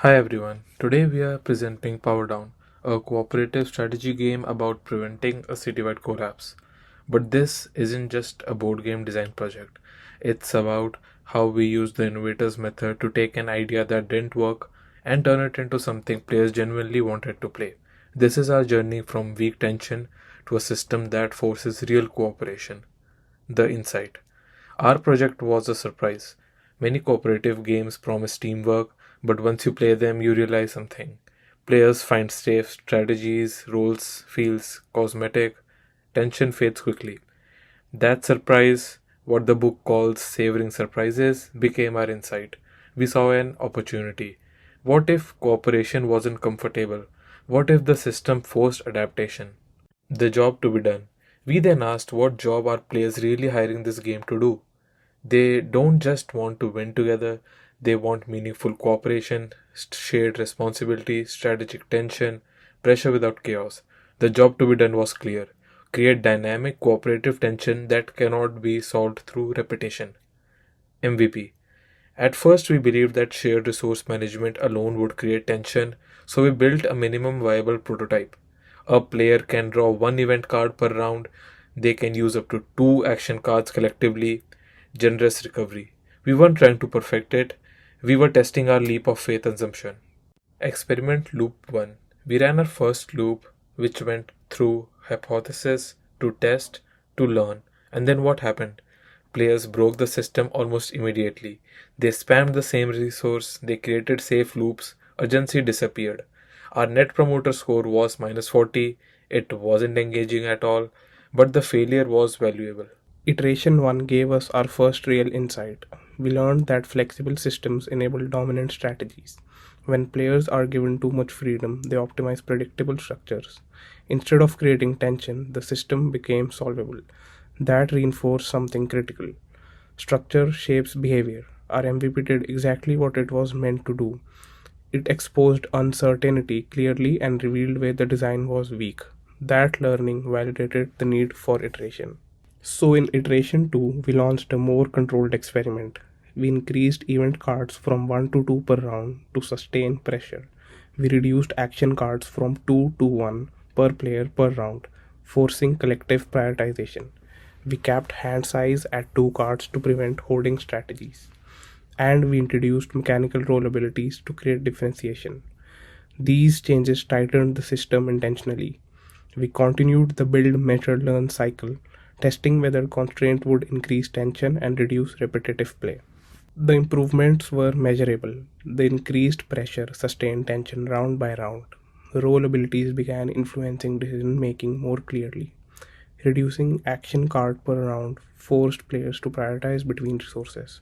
Hi everyone, today we are presenting PowerDown, a cooperative strategy game about preventing a citywide collapse. But this isn't just a board game design project, it's about how we use the innovator's method to take an idea that didn't work and turn it into something players genuinely wanted to play. This is our journey from weak tension to a system that forces real cooperation. The Insight. Our project was a surprise. Many cooperative games promise teamwork, but once you play them, you realize something. Players find safe strategies, roles feels cosmetic, tension fades quickly. That surprise, what the book calls savoring surprises, became our insight. We saw an opportunity. What if cooperation wasn't comfortable? What if the system forced adaptation? The job to be done. We then asked what job are players really hiring this game to do? They don't just want to win together, they want meaningful cooperation, shared responsibility, strategic tension, pressure without chaos. The job to be done was clear: create dynamic cooperative tension that cannot be solved through repetition. MVP. At first, we believed that shared resource management alone would create tension, so we built a minimum viable prototype. A player can draw one event card per round, they can use up to two action cards collectively, generous recovery. We weren't trying to perfect it, we were testing our leap of faith assumption. Experiment loop 1. We ran our first loop, which went through hypothesis to test to learn. And then what happened? Players broke the system almost immediately. They spammed the same resource, they created safe loops, urgency disappeared. Our net promoter score was minus 40, it wasn't engaging at all, but the failure was valuable. Iteration 1 gave us our first real insight. We learned that flexible systems enable dominant strategies. When players are given too much freedom, they optimize predictable structures. Instead of creating tension, the system became solvable. That reinforced something critical. Structure shapes behavior. Our MVP did exactly what it was meant to do. It exposed uncertainty clearly and revealed where the design was weak. That learning validated the need for iteration. So in iteration 2, we launched a more controlled experiment. We increased event cards from 1 to 2 per round to sustain pressure. We reduced action cards from 2 to 1 per player per round, forcing collective prioritization. We capped hand size at 2 cards to prevent hoarding strategies. And we introduced mechanical roll abilities to create differentiation. These changes tightened the system intentionally. We continued the build, measure, learn cycle, testing whether constraint would increase tension and reduce repetitive play. The improvements were measurable. The increased pressure sustained tension round by round. Role abilities began influencing decision making more clearly. Reducing action card per round forced players to prioritize between resources.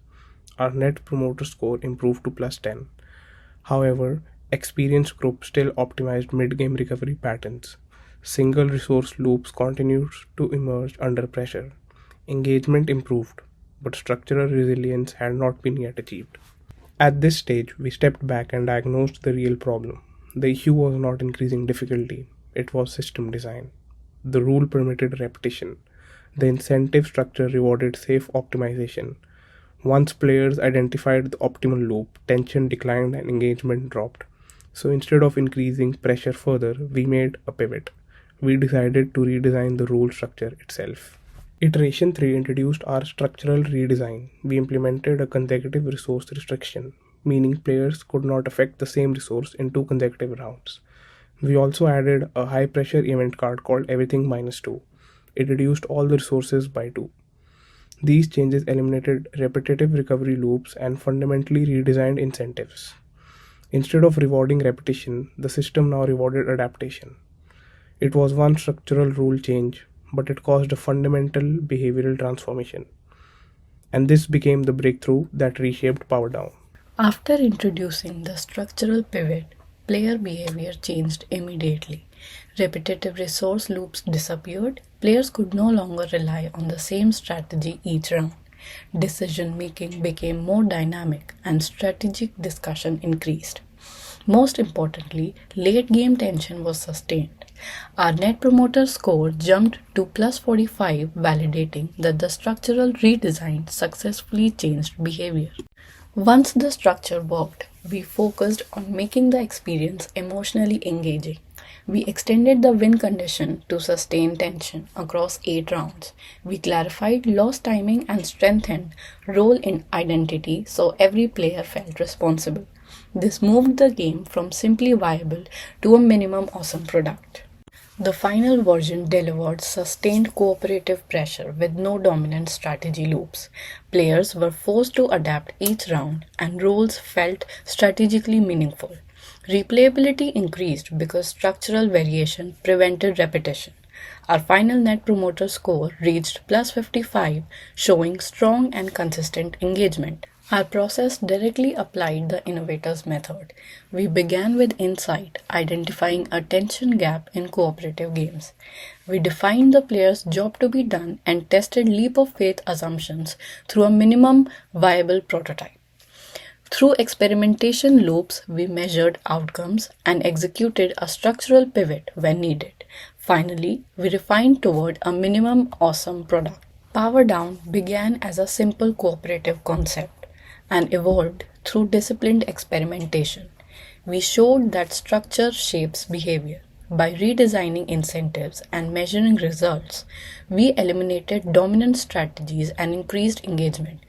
Our net promoter score improved to plus 10. However, experienced groups still optimized mid-game recovery patterns. Single resource loops continued to emerge under pressure. Engagement improved, but structural resilience had not been yet achieved. At this stage, we stepped back and diagnosed the real problem. The issue was not increasing difficulty, it was system design. The rule permitted repetition. The incentive structure rewarded safe optimization. Once players identified the optimal loop, tension declined and engagement dropped. So instead of increasing pressure further, we made a pivot. We decided to redesign the rule structure itself. Iteration 3 introduced our structural redesign. We implemented a consecutive resource restriction, meaning players could not affect the same resource in 2 consecutive rounds. We also added a high pressure event card called Everything Minus 2. It reduced all the resources by 2. These changes eliminated repetitive recovery loops and fundamentally redesigned incentives. Instead of rewarding repetition, the system now rewarded adaptation. It was one structural rule change, but it caused a fundamental behavioral transformation. And this became the breakthrough that reshaped PowerDown. After introducing the structural pivot, player behavior changed immediately. Repetitive resource loops disappeared. Players could no longer rely on the same strategy each round. Decision making became more dynamic and strategic discussion increased. Most importantly, late game tension was sustained. Our net promoter score jumped to plus 45, validating that the structural redesign successfully changed behavior. Once the structure worked, We focused on making the experience emotionally engaging. We extended the win condition to sustain tension across 8 rounds. We clarified loss timing and strengthened role in identity so every player felt responsible. This moved the game from simply viable to a minimum awesome product. The final version delivered sustained cooperative pressure with no dominant strategy loops. Players were forced to adapt each round, and roles felt strategically meaningful. Replayability increased because structural variation prevented repetition. Our final Net Promoter Score reached plus 55, showing strong and consistent engagement. Our process directly applied the innovator's method. We began with insight, identifying a tension gap in cooperative games. We defined the player's job to be done and tested leap of faith assumptions through a minimum viable prototype. Through experimentation loops, we measured outcomes and executed a structural pivot when needed. Finally, we refined toward a minimum awesome product. PowerDown began as a simple cooperative concept and evolved through disciplined experimentation. We showed that structure shapes behavior. By redesigning incentives and measuring results, we eliminated dominant strategies and increased engagement.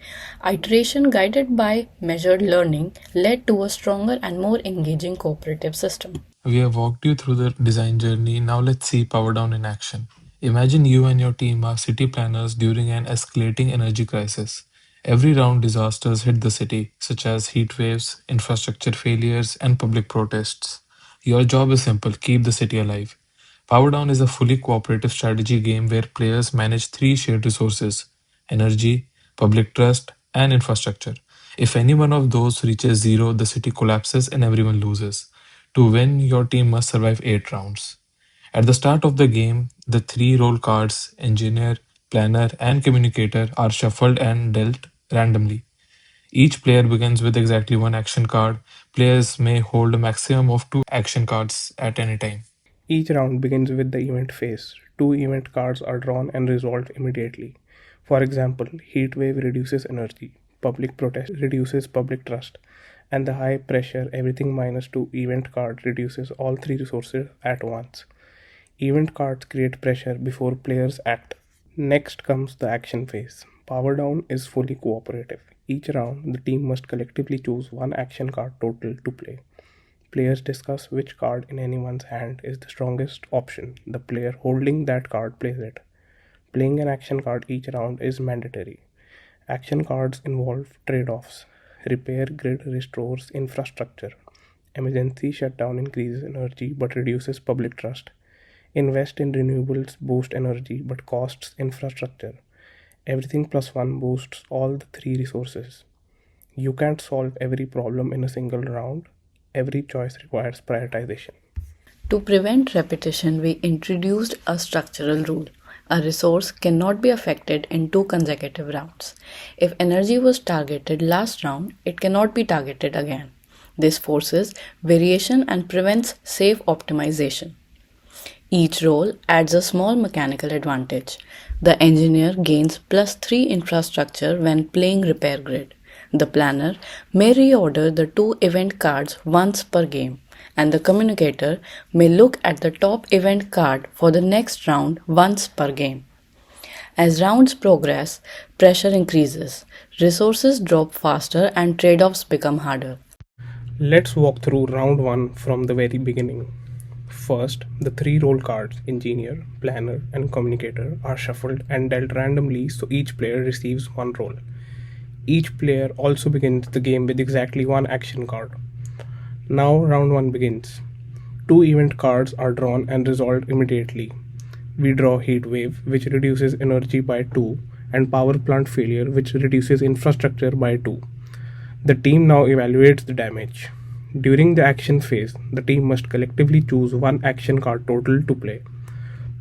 Iteration guided by measured learning led to a stronger and more engaging cooperative system. We have walked you through the design journey. Now let's see Power Down in action. Imagine you and your team are city planners during an escalating energy crisis. Every round, disasters hit the city, such as heat waves, infrastructure failures, and public protests. Your job is simple: keep the city alive. Power Down is a fully cooperative strategy game where players manage three shared resources: energy, public trust, and infrastructure. If any one of those reaches zero, the city collapses and everyone loses. To win, your team must survive 8 rounds. At the start of the game, the three role cards, engineer, planner, and communicator, are shuffled and dealt randomly. Each player begins with exactly one action card. Players may hold a maximum of two action cards at any time. Each round begins with the event phase. Two event cards are drawn and resolved immediately. For example, heat wave reduces energy, public protest reduces public trust, and the high pressure everything minus 2 event card reduces all three resources at once. Event cards create pressure before players act. Next comes the action phase. Power Down is fully cooperative. Each round, the team must collectively choose one action card total to play. Players discuss which card in anyone's hand is the strongest option. The player holding that card plays it. Playing an action card each round is mandatory. Action cards involve trade offs. Repair grid restores infrastructure. Emergency shutdown increases energy but reduces public trust. Invest in renewables boost energy but costs infrastructure. Everything plus one boosts all the three resources. You can't solve every problem in a single round. Every choice requires prioritization. To prevent repetition, we introduced a structural rule. A resource cannot be affected in two consecutive rounds. If energy was targeted last round, it cannot be targeted again. This forces variation and prevents safe optimization. Each role adds a small mechanical advantage. The engineer gains +3 infrastructure when playing repair grid. The planner may reorder the two event cards once per game, and the communicator may look at the top event card for the next round once per game. As rounds progress, pressure increases, resources drop faster, and trade offs become harder. Let's walk through round 1 from the very beginning. First, the three role cards, engineer, planner, and communicator, are shuffled and dealt randomly so each player receives one role. Each player also begins the game with exactly one action card. Now round 1 begins. Two event cards are drawn and resolved immediately. We draw heat wave, which reduces energy by 2, and power plant failure, which reduces infrastructure by 2. The team now evaluates the damage. During the action phase, the team must collectively choose one action card total to play.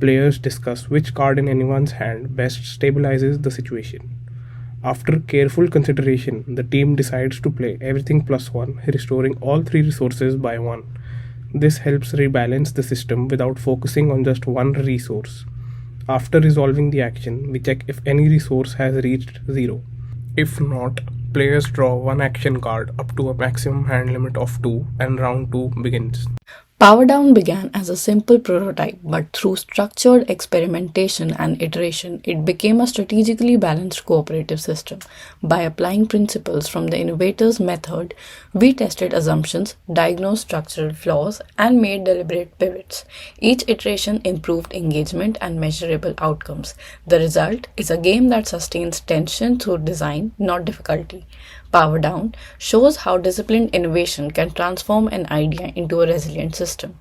Players discuss which card in anyone's hand best stabilizes the situation. After careful consideration, the team decides to play everything plus 1, restoring all three resources by 1. This helps rebalance the system without focusing on just one resource. After resolving the action, we check if any resource has reached 0. If not, Players draw one action card up to a maximum hand limit of 2 and round 2 begins. PowerDown began as a simple prototype, but through structured experimentation and iteration, it became a strategically balanced cooperative system. By applying principles from the innovator's method, we tested assumptions, diagnosed structural flaws, and made deliberate pivots. Each iteration improved engagement and measurable outcomes. The result is a game that sustains tension through design, not difficulty. PowerDown shows how disciplined innovation can transform an idea into a resilient system.